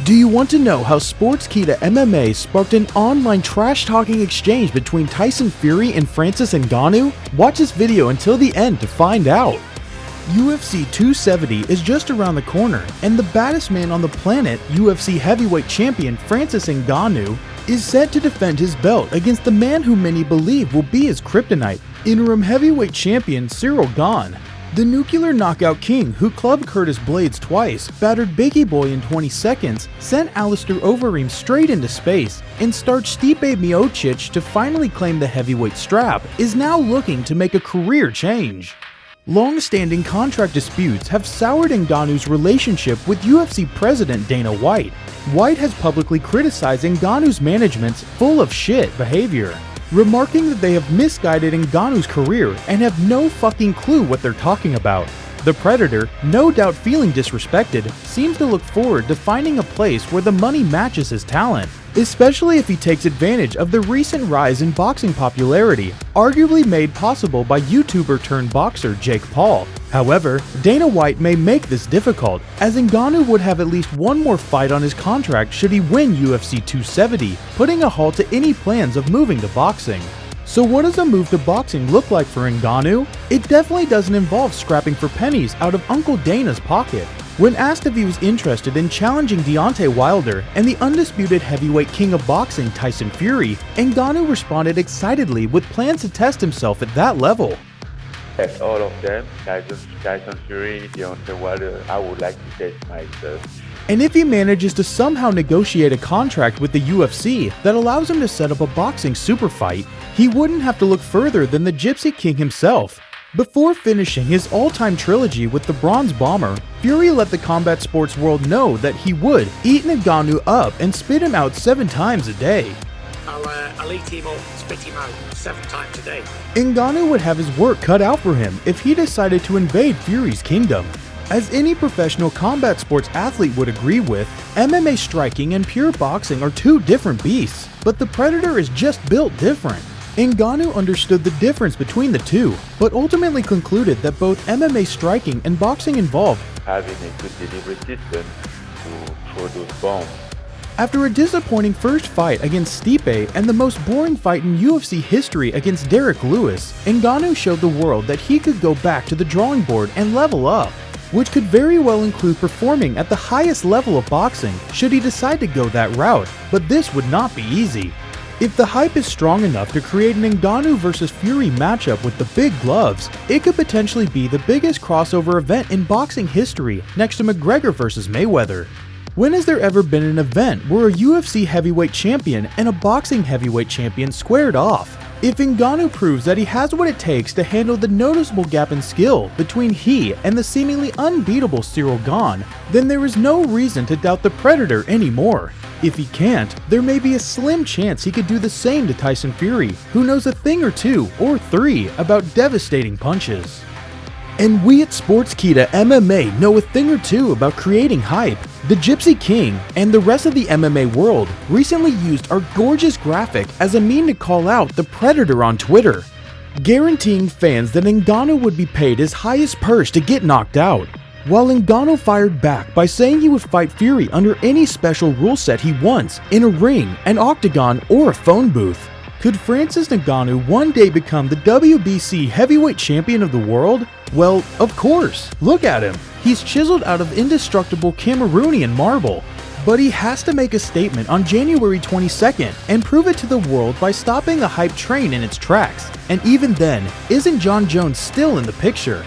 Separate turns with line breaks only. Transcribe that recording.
Do you want to know how Sportskeeda MMA sparked an online trash-talking exchange between Tyson Fury and Francis Ngannou? Watch this video until the end to find out. UFC 270 is just around the corner, and the baddest man on the planet, UFC heavyweight champion Francis Ngannou, is set to defend his belt against the man who many believe will be his kryptonite, interim heavyweight champion Ciryl Gane. The nuclear knockout king who clubbed Curtis Blades twice, battered Biggie Boy in 20 seconds, sent Alistair Overeem straight into space, and starched Stipe Miocic to finally claim the heavyweight strap, is now looking to make a career change. Long-standing contract disputes have soured Ngannou's relationship with UFC president Dana White. White has publicly criticized Ngannou's management's full of shit behavior, remarking that they have misguided Ngannou's career and have no fucking clue what they're talking about. The Predator, no doubt feeling disrespected, seems to look forward to finding a place where the money matches his talent, especially if he takes advantage of the recent rise in boxing popularity, arguably made possible by YouTuber turned boxer Jake Paul. However, Dana White may make this difficult, as Ngannou would have at least one more fight on his contract should he win UFC 270, putting a halt to any plans of moving to boxing. So what does a move to boxing look like for Ngannou? It definitely doesn't involve scrapping for pennies out of Uncle Dana's pocket. When asked if he was interested in challenging Deontay Wilder and the undisputed heavyweight king of boxing Tyson Fury, Ngannou responded excitedly with plans to test himself at that level.
Yes, all of them, Tyson Fury, Deontay Wilder, I would like to test myself.
And if he manages to somehow negotiate a contract with the UFC that allows him to set up a boxing super fight, he wouldn't have to look further than the Gypsy King himself. Before finishing his all-time trilogy with the Bronze Bomber, Fury let the combat sports world know that he would eat Ngannou up and spit him out 7 times a day.
I'll eat him or spit him out 7 times a day.
Ngannou would have his work cut out for him if he decided to invade Fury's kingdom. As any professional combat sports athlete would agree with, MMA striking and pure boxing are two different beasts, but the Predator is just built different. Ngannou understood the difference between the two, but ultimately concluded that both MMA striking and boxing involved
having a good delivery system to throw those bombs.
After a disappointing first fight against Stipe and the most boring fight in UFC history against Derek Lewis, Ngannou showed the world that he could go back to the drawing board and level up, which could very well include performing at the highest level of boxing should he decide to go that route, but this would not be easy. If the hype is strong enough to create an Ngannou vs Fury matchup with the big gloves, it could potentially be the biggest crossover event in boxing history next to McGregor vs Mayweather. When has there ever been an event where a UFC heavyweight champion and a boxing heavyweight champion squared off? If Ngannou proves that he has what it takes to handle the noticeable gap in skill between he and the seemingly unbeatable Ciryl Gane, then there is no reason to doubt the Predator anymore. If he can't, there may be a slim chance he could do the same to Tyson Fury, who knows a thing or 2 or 3 about devastating punches. And we at Sportskeeda MMA know a thing or 2 about creating hype. The Gypsy King and the rest of the MMA world recently used our gorgeous graphic as a mean to call out the Predator on Twitter, guaranteeing fans that Ngannou would be paid his highest purse to get knocked out. While Ngannou fired back by saying he would fight Fury under any special rule set he wants, in a ring, an octagon, or a phone booth. Could Francis Ngannou one day become the WBC heavyweight champion of the world? Well, of course. Look at him. He's chiseled out of indestructible Cameroonian marble. But he has to make a statement on January 22nd and prove it to the world by stopping the hype train in its tracks. And even then, isn't Jon Jones still in the picture?